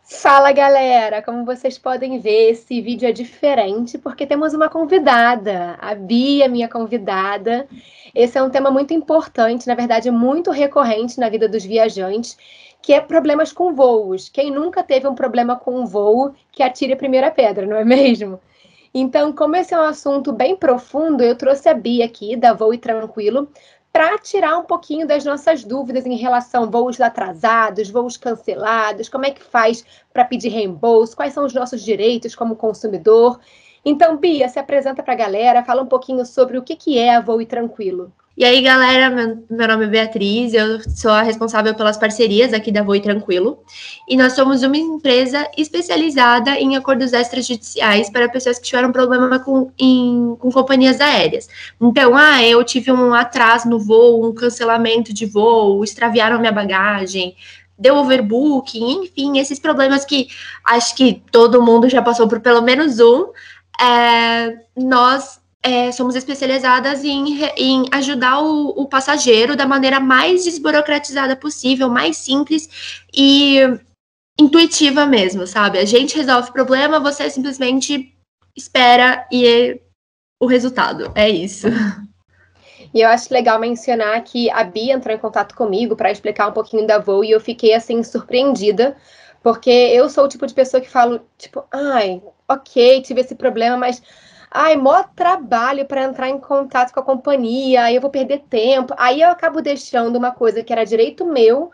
Fala, galera! Como vocês podem ver, esse vídeo é diferente porque temos uma convidada, a Bia, minha convidada. Esse é um tema muito importante, na verdade, muito recorrente na vida dos viajantes, que é problemas com voos. Quem nunca teve um problema com um voo, que atire a primeira pedra, não é mesmo? Então, como esse é um assunto bem profundo, eu trouxe a Bia aqui, da Voo e Tranquilo, para tirar um pouquinho das nossas dúvidas em relação a voos atrasados, voos cancelados, como é que faz para pedir reembolso, quais são os nossos direitos como consumidor. Então, Bia, se apresenta para a galera, fala um pouquinho sobre o que é a Voo e Tranquilo. E aí, galera, meu nome é Beatriz, eu sou a responsável pelas parcerias aqui da Voo e Tranquilo, e nós somos uma empresa especializada em acordos extrajudiciais para pessoas que tiveram problema com companhias aéreas. Então, eu tive um atraso no voo, um cancelamento de voo, extraviaram minha bagagem, deu overbooking, enfim, esses problemas que acho que todo mundo já passou por pelo menos um, nós somos especializadas em ajudar o passageiro da maneira mais desburocratizada possível, mais simples e intuitiva mesmo, sabe? A gente resolve o problema, você simplesmente espera e o resultado. É isso. E eu acho legal mencionar que a Bia entrou em contato comigo para explicar um pouquinho da Voo e eu fiquei, assim, surpreendida, porque eu sou o tipo de pessoa que falo, tipo, ok, tive esse problema, mas mó trabalho para entrar em contato com a companhia, aí eu vou perder tempo. Aí eu acabo deixando uma coisa que era direito meu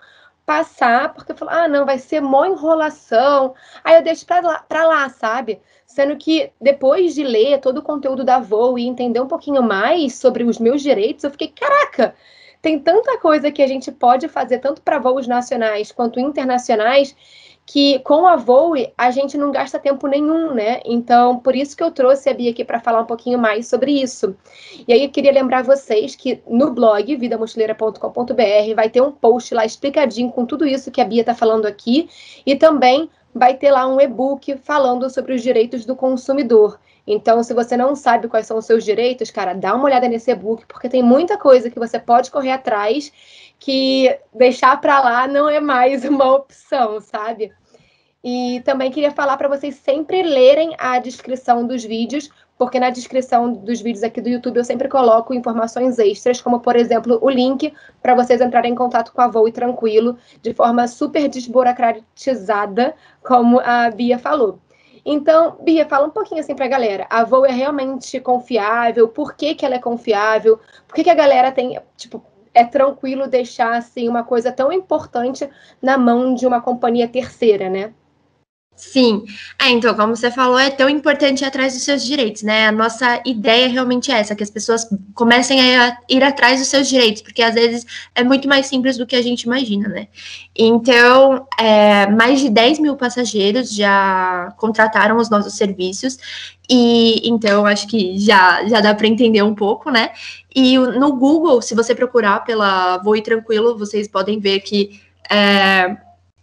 passar, porque eu falo, não, vai ser mó enrolação. Aí eu deixo pra lá, sabe? Sendo que depois de ler todo o conteúdo da Voo e entender um pouquinho mais sobre os meus direitos, eu fiquei, caraca, tem tanta coisa que a gente pode fazer, tanto para voos nacionais quanto internacionais, que com a Voo a gente não gasta tempo nenhum, né? Então, por isso que eu trouxe a Bia aqui para falar um pouquinho mais sobre isso. E aí eu queria lembrar vocês que no blog vidamochileira.com.br vai ter um post lá explicadinho com tudo isso que a Bia está falando aqui e também vai ter lá um e-book falando sobre os direitos do consumidor. Então, se você não sabe quais são os seus direitos, cara, dá uma olhada nesse e-book, porque tem muita coisa que você pode correr atrás que deixar para lá não é mais uma opção, sabe? E também queria falar para vocês sempre lerem a descrição dos vídeos, porque na descrição dos vídeos aqui do YouTube eu sempre coloco informações extras, como, por exemplo, o link para vocês entrarem em contato com a Voo e Tranquilo, de forma super desburocratizada, como a Bia falou. Então, Bia, fala um pouquinho assim para a galera. A Voo é realmente confiável? Por que ela é confiável? Por que a galera tem, é tranquilo deixar assim uma coisa tão importante na mão de uma companhia terceira, né? Sim, então, como você falou, é tão importante ir atrás dos seus direitos, né? A nossa ideia realmente é essa, que as pessoas comecem a ir atrás dos seus direitos, porque às vezes é muito mais simples do que a gente imagina, né? Então, mais de 10 mil passageiros já contrataram os nossos serviços, e então acho que já dá para entender um pouco, né? E no Google, se você procurar pela Voo e Tranquilo, vocês podem ver que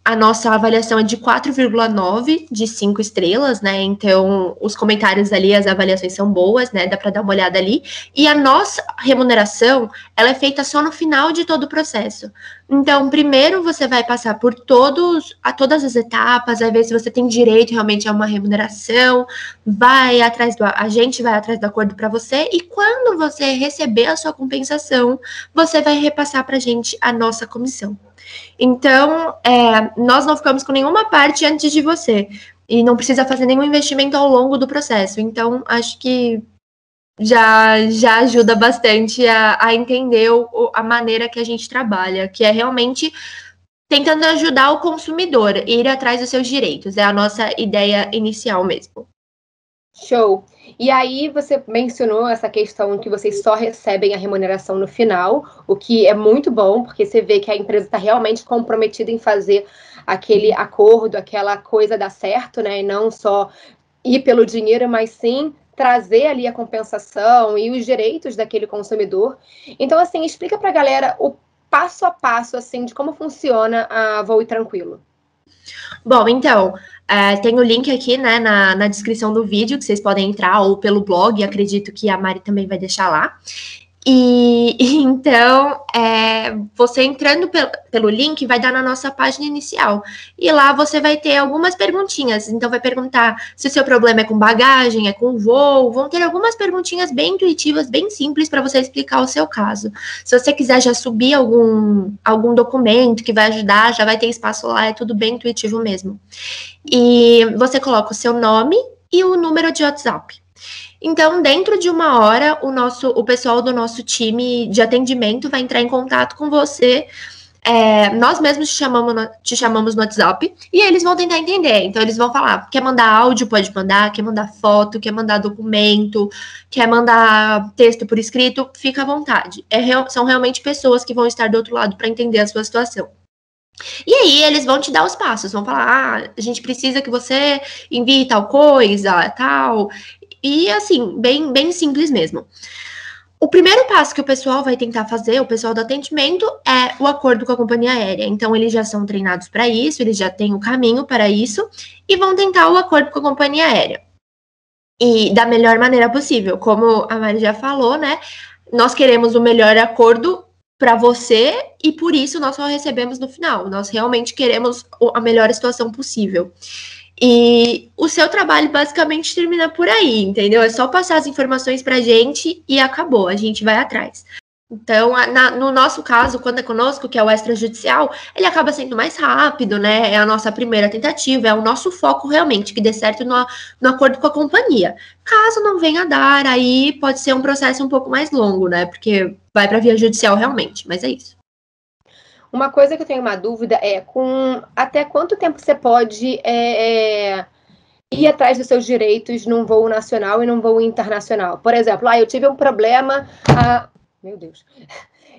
a nossa avaliação é de 4,9 de 5 estrelas, né? Então, os comentários ali, as avaliações são boas, né? Dá para dar uma olhada ali. E a nossa remuneração, ela é feita só no final de todo o processo. Então, primeiro você vai passar por todas as etapas, vai ver se você tem direito realmente a uma remuneração, a gente vai atrás do acordo para você, e quando você receber a sua compensação, você vai repassar para a gente a nossa comissão. Então, nós não ficamos com nenhuma parte antes de você. E não precisa fazer nenhum investimento ao longo do processo. Então, acho que já ajuda bastante a entender a maneira que a gente trabalha, que é realmente tentando ajudar o consumidor a ir atrás dos seus direitos. É a nossa ideia inicial mesmo. Show! E aí você mencionou essa questão que vocês só recebem a remuneração no final, o que é muito bom, porque você vê que a empresa está realmente comprometida em fazer aquele acordo, aquela coisa dar certo, né? E não só ir pelo dinheiro, mas sim trazer ali a compensação e os direitos daquele consumidor. Então, assim, explica para a galera o passo a passo, assim, de como funciona a Voo e Tranquilo. Bom, então, tem o link aqui, né, na descrição do vídeo, que vocês podem entrar, ou pelo blog, acredito que a Mari também vai deixar lá. E então, você entrando pelo link, vai dar na nossa página inicial. E lá você vai ter algumas perguntinhas. Então, vai perguntar se o seu problema é com bagagem, é com voo. Vão ter algumas perguntinhas bem intuitivas, bem simples, para você explicar o seu caso. Se você quiser já subir algum documento que vai ajudar, já vai ter espaço lá, é tudo bem intuitivo mesmo. E você coloca o seu nome e o número de WhatsApp. Então, dentro de uma hora, o pessoal do nosso time de atendimento vai entrar em contato com você. Nós mesmos te chamamos no WhatsApp e eles vão tentar entender. Então, eles vão falar: quer mandar áudio, pode mandar, quer mandar foto, quer mandar documento, quer mandar texto por escrito, fica à vontade. São realmente pessoas que vão estar do outro lado para entender a sua situação. E aí, eles vão te dar os passos, vão falar: a gente precisa que você envie tal coisa, tal. E assim, bem simples mesmo. O primeiro passo que o pessoal vai tentar fazer, o pessoal do atendimento, é o acordo com a companhia aérea. Então, eles já são treinados para isso, eles já têm o caminho para isso, e vão tentar o acordo com a companhia aérea. E da melhor maneira possível. Como a Mari já falou, né? Nós queremos o melhor acordo para você, e por isso nós só recebemos no final. Nós realmente queremos a melhor situação possível. E o seu trabalho basicamente termina por aí, entendeu? É só passar as informações pra gente e acabou, a gente vai atrás. Então, no nosso caso, quando é conosco, que é o extrajudicial, ele acaba sendo mais rápido, né? É a nossa primeira tentativa, é o nosso foco realmente, que dê certo no acordo com a companhia. Caso não venha a dar, aí pode ser um processo um pouco mais longo, né? Porque vai pra via judicial realmente, mas é isso. Uma coisa que eu tenho uma dúvida é até quanto tempo você pode ir atrás dos seus direitos num voo nacional e num voo internacional. Por exemplo, eu tive um problema... Meu Deus.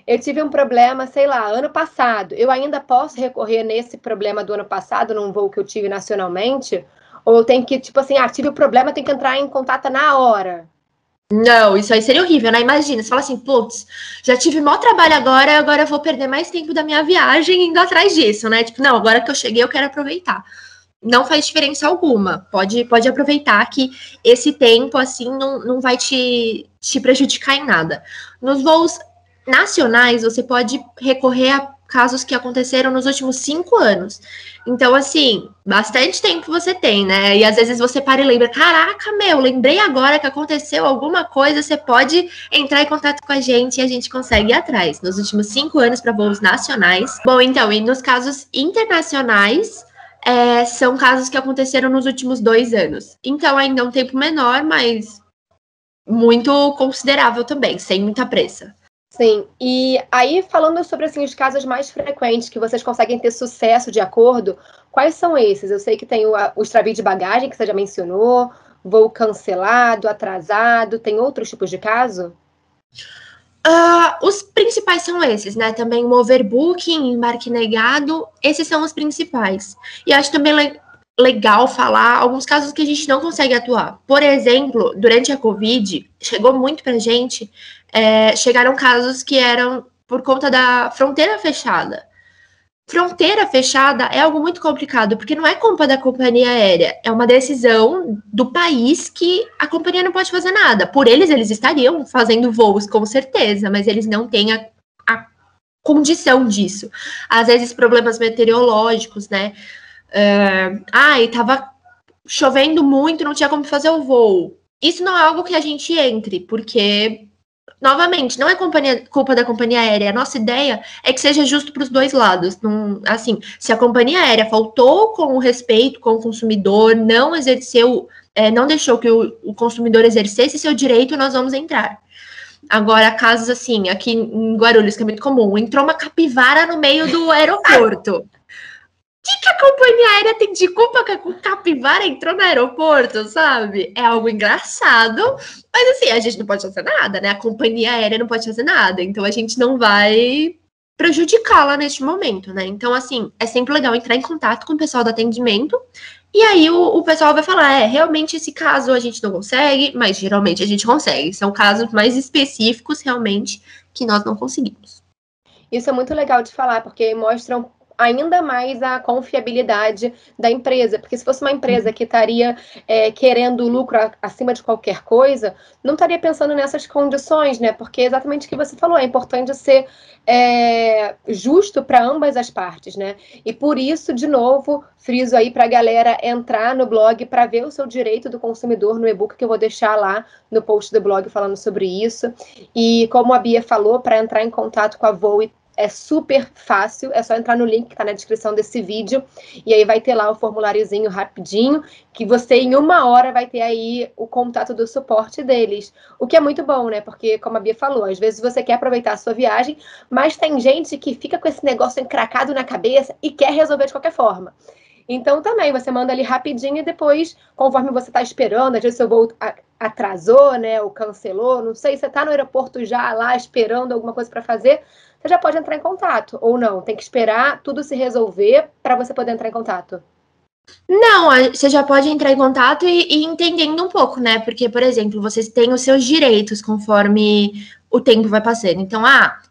Eu tive um problema, sei lá, ano passado. Eu ainda posso recorrer nesse problema do ano passado num voo que eu tive nacionalmente? Ou eu tenho que, tipo assim, tive o problema, tenho que entrar em contato na hora? Não, isso aí seria horrível, né? Imagina, você fala assim: putz, já tive maior trabalho agora eu vou perder mais tempo da minha viagem indo atrás disso, né? Tipo, não, agora que eu cheguei eu quero aproveitar. Não faz diferença alguma. Pode aproveitar que esse tempo, assim, não vai te prejudicar em nada. Nos voos nacionais, você pode recorrer a casos que aconteceram nos últimos 5 anos. Então, assim, bastante tempo você tem, né? E às vezes você para e lembra: caraca, lembrei agora que aconteceu alguma coisa, você pode entrar em contato com a gente e a gente consegue ir atrás. Nos últimos 5 anos para voos nacionais. Bom, então, e nos casos internacionais, são casos que aconteceram nos últimos 2 anos. Então, ainda é um tempo menor, mas muito considerável também, sem muita pressa. Sim, e aí falando sobre assim, os casos mais frequentes que vocês conseguem ter sucesso de acordo, quais são esses? Eu sei que tem o extravio de bagagem, que você já mencionou, voo cancelado, atrasado, tem outros tipos de caso? Os principais são esses, né? Também o overbooking, embarque negado, esses são os principais. E acho também legal falar alguns casos que a gente não consegue atuar. Por exemplo, durante a Covid, chegou muito pra gente, chegaram casos que eram por conta da fronteira fechada. Fronteira fechada é algo muito complicado, porque não é culpa da companhia aérea, é uma decisão do país que a companhia não pode fazer nada. Por eles estariam fazendo voos, com certeza, mas eles não têm a condição disso. Às vezes, problemas meteorológicos, né? Tava chovendo muito, não tinha como fazer o voo. Isso não é algo que a gente entre, porque... Novamente, não é culpa da companhia aérea. A nossa ideia é que seja justo para os dois lados. Não, assim, se a companhia aérea faltou com o respeito com o consumidor, não exerceu, não deixou que o consumidor exercesse seu direito, nós vamos entrar. Agora, casos assim, aqui em Guarulhos, que é muito comum, entrou uma capivara no meio do aeroporto. O que a companhia aérea tem de culpa que a capivara entrou no aeroporto, sabe? É algo engraçado, mas assim, a gente não pode fazer nada, né? A companhia aérea não pode fazer nada, então a gente não vai prejudicá-la neste momento, né? Então, assim, é sempre legal entrar em contato com o pessoal do atendimento, e aí o pessoal vai falar: realmente esse caso a gente não consegue, mas geralmente a gente consegue. São casos mais específicos, realmente, que nós não conseguimos. Isso é muito legal de falar, porque mostram ainda mais a confiabilidade da empresa, porque se fosse uma empresa que estaria querendo lucro acima de qualquer coisa, não estaria pensando nessas condições, né? Porque é exatamente o que você falou, é importante ser justo para ambas as partes, né? E por isso, de novo, friso aí para a galera entrar no blog para ver o seu direito do consumidor no e-book que eu vou deixar lá no post do blog falando sobre isso. E como a Bia falou, para entrar em contato com a Voe é super fácil, é só entrar no link que está na descrição desse vídeo, e aí vai ter lá o formuláriozinho rapidinho, que você em 1 hora vai ter aí o contato do suporte deles. O que é muito bom, né? Porque, como a Bia falou, às vezes você quer aproveitar a sua viagem, mas tem gente que fica com esse negócio encracado na cabeça e quer resolver de qualquer forma. Então, também, você manda ali rapidinho e depois, conforme você está esperando, às vezes seu voo atrasou, né, ou cancelou, não sei, você está no aeroporto já lá esperando alguma coisa para fazer, você já pode entrar em contato, ou não, tem que esperar tudo se resolver para você poder entrar em contato. Não, você já pode entrar em contato e entendendo um pouco, né? Porque, por exemplo, vocês têm os seus direitos conforme o tempo vai passando. Então,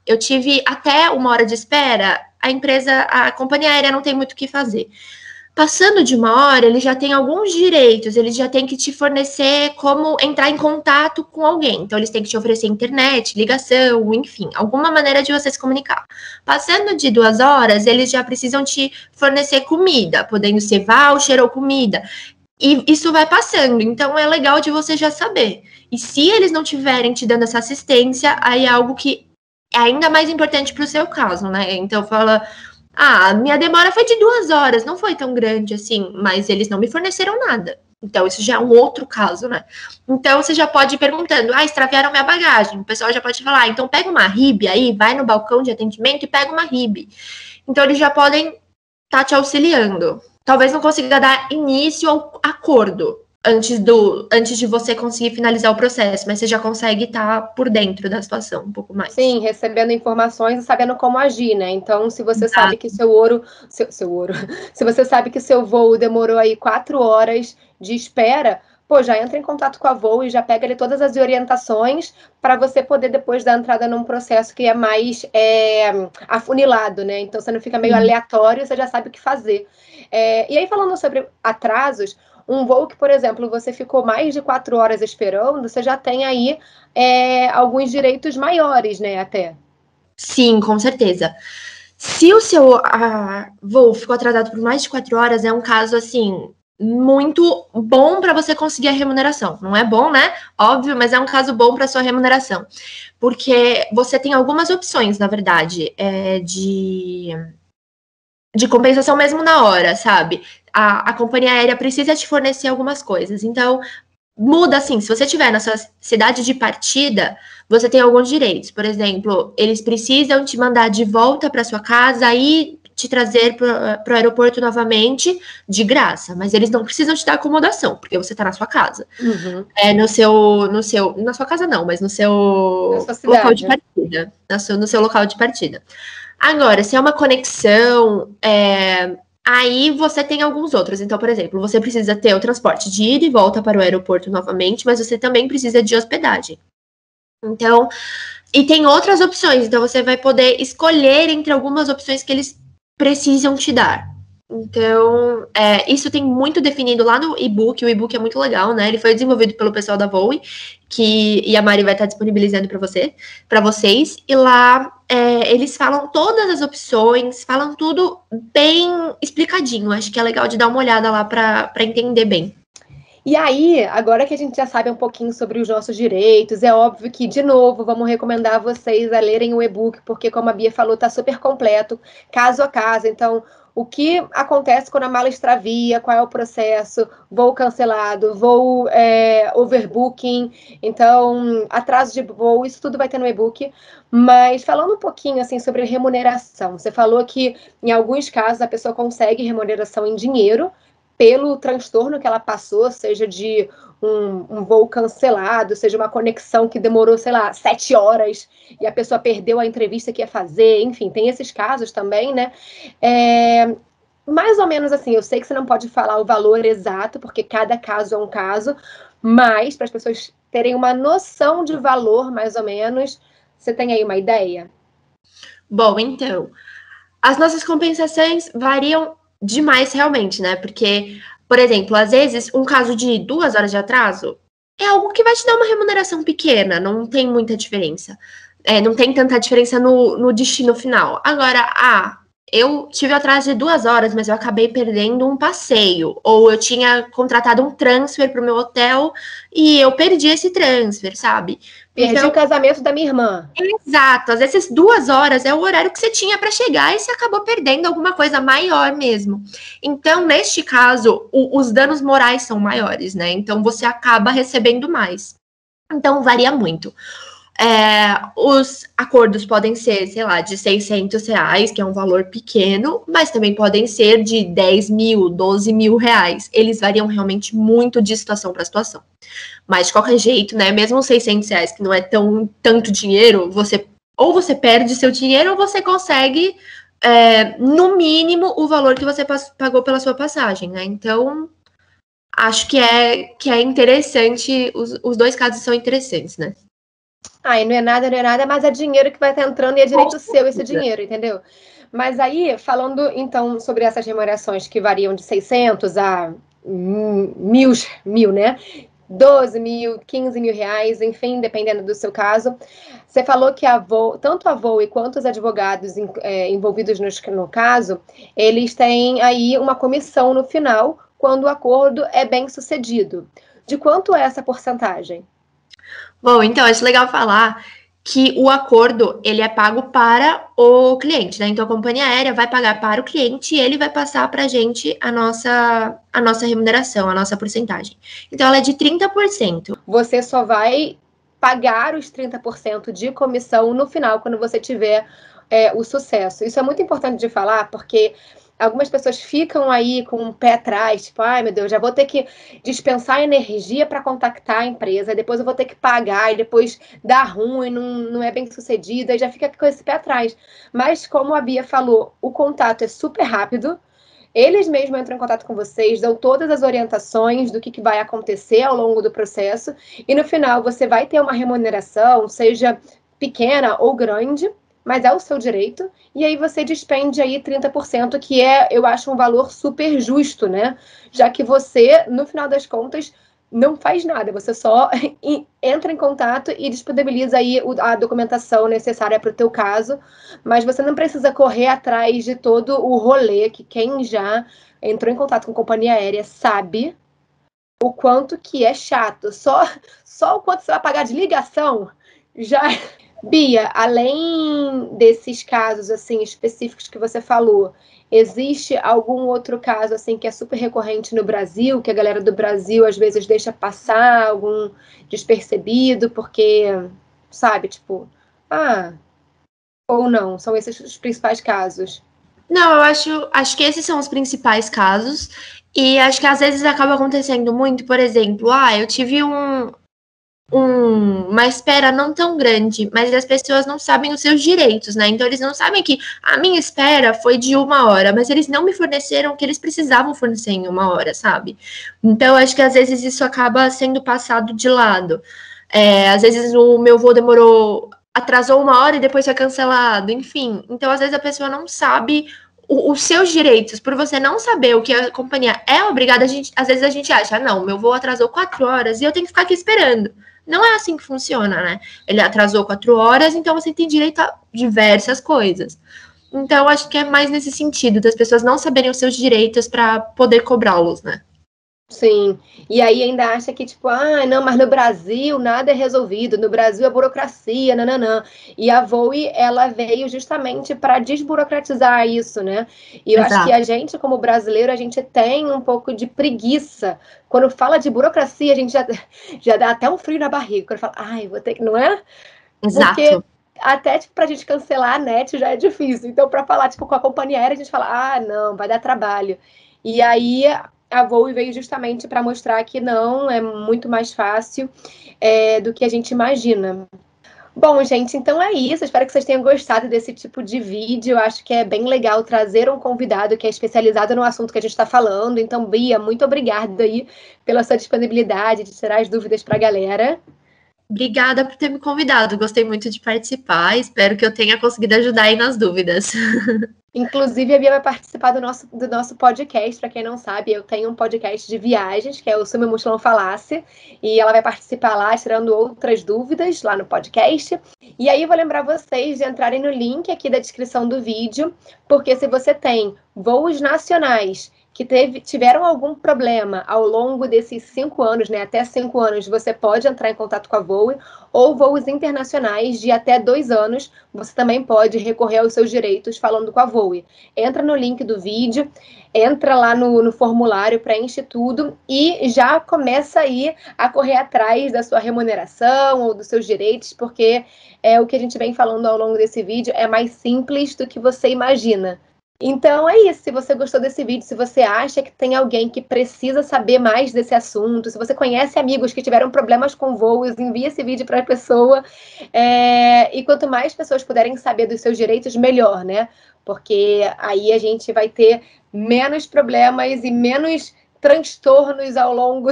eu tive até 1 hora de espera, a companhia aérea não tem muito o que fazer. Passando de 1 hora, ele já tem alguns direitos, eles já têm que te fornecer como entrar em contato com alguém. Então, eles têm que te oferecer internet, ligação, enfim, alguma maneira de você se comunicar. Passando de 2 horas, eles já precisam te fornecer comida, podendo ser voucher ou comida. E isso vai passando, então é legal de você já saber. E se eles não tiverem te dando essa assistência, aí é algo que é ainda mais importante para o seu caso, né? Então, fala... minha demora foi de 2 horas, não foi tão grande assim, mas eles não me forneceram nada. Então, isso já é um outro caso, né? Então, você já pode ir perguntando, extraviaram minha bagagem. O pessoal já pode falar, então pega uma RIB aí, vai no balcão de atendimento e pega uma RIB. Então, eles já podem estar te auxiliando. Talvez não consiga dar início ao acordo antes de você conseguir finalizar o processo, mas você já consegue estar por dentro da situação um pouco mais. Sim, recebendo informações e sabendo como agir, né? Então, se você sabe que seu ouro, se você sabe que seu voo demorou aí 4 horas de espera, já entra em contato com a Voe e já pega ali todas as orientações para você poder depois dar entrada num processo que é mais afunilado, né? Então, você não fica meio aleatório, você já sabe o que fazer. E aí, falando sobre atrasos, um voo que, por exemplo, você ficou mais de 4 horas esperando, você já tem aí alguns direitos maiores, né, até. Sim, com certeza. Se o seu voo ficou atrasado por mais de 4 horas, é um caso, assim, muito bom para você conseguir a remuneração. Não é bom, né? Óbvio, mas é um caso bom para sua remuneração. Porque você tem algumas opções, na verdade, de compensação mesmo na hora, sabe? A companhia aérea precisa te fornecer algumas coisas. Então, muda assim, se você estiver na sua cidade de partida, você tem alguns direitos. Por exemplo, eles precisam te mandar de volta para sua casa e te trazer para o aeroporto novamente de graça, mas eles não precisam te dar acomodação, porque você está na sua casa. Uhum. Na sua casa não, mas no seu local de partida. No seu local de partida. Agora, se é uma conexão, aí você tem alguns outros. Então, por exemplo, você precisa ter o transporte de ida e volta para o aeroporto novamente, mas você também precisa de hospedagem. Então, e tem outras opções. Então, você vai poder escolher entre algumas opções que eles precisam te dar. Então, isso tem muito definido lá no e-book. O e-book é muito legal, né? Ele foi desenvolvido pelo pessoal da Voe, e a Mari vai estar disponibilizando para vocês. E lá eles falam todas as opções, falam tudo bem explicadinho. Acho que é legal de dar uma olhada lá para entender bem. E aí, agora que a gente já sabe um pouquinho sobre os nossos direitos, é óbvio que, de novo, vamos recomendar a vocês a lerem o e-book, porque, como a Bia falou, está super completo, caso a caso. Então, o que acontece quando a mala extravia, qual é o processo, voo cancelado, voo overbooking, então, atraso de voo, isso tudo vai ter no e-book. Mas falando um pouquinho assim sobre remuneração, você falou que em alguns casos a pessoa consegue remuneração em dinheiro pelo transtorno que ela passou, seja de um voo cancelado, seja uma conexão que demorou, sei lá, 7 horas e a pessoa perdeu a entrevista que ia fazer, enfim, tem esses casos também, né? Mais ou menos assim, eu sei que você não pode falar o valor exato, porque cada caso é um caso, mas para as pessoas terem uma noção de valor, mais ou menos, você tem aí uma ideia? Bom, então, As nossas compensações variam demais realmente, né? Porque, por exemplo, às vezes, um caso de 2 horas de atraso é algo que vai te dar uma remuneração pequena, não tem muita diferença. Não tem tanta diferença no destino final. Agora, eu tive atraso de 2 horas, mas eu acabei perdendo um passeio. Ou eu tinha contratado um transfer para o meu hotel e eu perdi esse transfer, sabe? Perdi o casamento da minha irmã. Exato. Às vezes 2 horas é o horário que você tinha para chegar e você acabou perdendo alguma coisa maior mesmo. Então, neste caso, os danos morais são maiores, né? Então, você acaba recebendo mais. Então, varia muito. Os acordos podem ser, sei lá, de R$600, que é um valor pequeno, mas também podem ser de 10 mil, 12 mil reais. Eles variam realmente muito de situação para situação. Mas, de qualquer jeito, né, mesmo os R$600, que não é tanto dinheiro, ou você perde seu dinheiro ou você consegue, no mínimo, o valor que você pagou pela sua passagem, né? Então, acho que é interessante, os dois casos são interessantes, né? E não é nada, mas é dinheiro que vai estar entrando e é direito seu esse dinheiro, entendeu? Mas aí, falando então sobre essas remunerações que variam de 600 a mil, né? 12 mil, 15 mil reais, enfim, dependendo do seu caso. Você falou que tanto a Voe quanto os advogados envolvidos no caso, eles têm aí uma comissão no final quando o acordo é bem sucedido. De quanto é essa porcentagem? Bom, então, acho legal falar que o acordo, ele é pago para o cliente, né? Então, a companhia aérea vai pagar para o cliente e ele vai passar para a gente a nossa remuneração, a nossa porcentagem. Então, ela é de 30%. Você só vai pagar os 30% de comissão no final, quando você tiver o sucesso. Isso é muito importante de falar, porque algumas pessoas ficam aí com o pé atrás, tipo, ai meu Deus, já vou ter que dispensar energia para contactar a empresa, depois eu vou ter que pagar, e depois dá ruim, não é bem sucedido, e já fica com esse pé atrás. Mas, como a Bia falou, o contato é super rápido, eles mesmos entram em contato com vocês, dão todas as orientações do que vai acontecer ao longo do processo, e no final você vai ter uma remuneração, seja pequena ou grande, mas é o seu direito, e aí você despende aí 30%, que eu acho um valor super justo, né? Já que você, no final das contas, não faz nada, você só entra em contato e disponibiliza aí a documentação necessária para o teu caso, mas você não precisa correr atrás de todo o rolê, que quem já entrou em contato com companhia aérea sabe o quanto que é chato. Só o quanto você vai pagar de ligação já... Bia, além desses casos assim específicos que você falou, existe algum outro caso assim que é super recorrente no Brasil, que a galera do Brasil às vezes deixa passar, algum despercebido, porque, sabe, tipo, ou não, são esses os principais casos? Não, eu acho que esses são os principais casos, e acho que às vezes acaba acontecendo muito, por exemplo, eu tive uma espera não tão grande, mas as pessoas não sabem os seus direitos, né? Então eles não sabem que a minha espera foi de 1 hora, mas eles não me forneceram o que eles precisavam fornecer em 1 hora, sabe? Então acho que às vezes isso acaba sendo passado de lado. Às vezes o meu voo atrasou 1 hora e depois foi cancelado, enfim. Então às vezes a pessoa não sabe os seus direitos, por você não saber o que a companhia é obrigada, às vezes a gente acha, não, meu voo atrasou 4 horas e eu tenho que ficar aqui esperando. Não é assim que funciona, né? Ele atrasou 4 horas, então você tem direito a diversas coisas. Então, eu acho que é mais nesse sentido, das pessoas não saberem os seus direitos para poder cobrá-los, né? Sim, e aí ainda acha que, tipo, não, mas no Brasil nada é resolvido, no Brasil é burocracia, nananã. E a Voe, ela veio justamente para desburocratizar isso, né? E eu acho que a gente, como brasileiro, a gente tem um pouco de preguiça. Quando fala de burocracia, a gente já dá até um frio na barriga. Quando fala, vou ter que, não é? Exato. Porque até, tipo, pra gente cancelar a net já é difícil. Então, para falar, tipo, com a companhia aérea, a gente fala, não, vai dar trabalho. E aí a Voe veio justamente para mostrar que não, é muito mais fácil do que a gente imagina. Bom, gente, então é isso. Espero que vocês tenham gostado desse tipo de vídeo. Eu acho que é bem legal trazer um convidado que é especializado no assunto que a gente está falando. Então, Bia, muito obrigada aí pela sua disponibilidade de tirar as dúvidas para a galera. Obrigada por ter me convidado. Gostei muito de participar. Espero que eu tenha conseguido ajudar aí nas dúvidas. Inclusive, a Bia vai participar do nosso podcast. Para quem não sabe, eu tenho um podcast de viagens, que é o Sumo Mochilão Falácia, e ela vai participar lá, tirando outras dúvidas lá no podcast. E aí, eu vou lembrar vocês de entrarem no link aqui da descrição do vídeo, porque se você tem voos nacionais que tiveram algum problema ao longo desses 5 anos, né, até 5 anos, você pode entrar em contato com a Voe, ou voos internacionais de até 2 anos, você também pode recorrer aos seus direitos falando com a Voe. Entra no link do vídeo, entra lá no formulário, preenche tudo e já começa aí a correr atrás da sua remuneração ou dos seus direitos, porque o que a gente vem falando ao longo desse vídeo é mais simples do que você imagina. Então é isso. Se você gostou desse vídeo, se você acha que tem alguém que precisa saber mais desse assunto, se você conhece amigos que tiveram problemas com voos, envie esse vídeo para a pessoa. E quanto mais pessoas puderem saber dos seus direitos, melhor, né? Porque aí a gente vai ter menos problemas e menos transtornos ao longo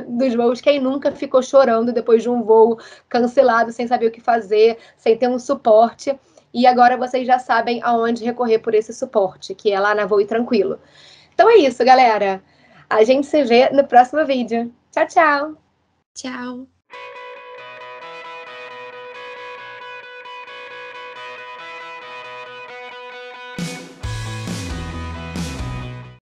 dos voos. Quem nunca ficou chorando depois de um voo cancelado, sem saber o que fazer, sem ter um suporte? E agora vocês já sabem aonde recorrer por esse suporte, que é lá na Voe Tranquilo. Então é isso, galera. A gente se vê no próximo vídeo. Tchau, tchau! Tchau!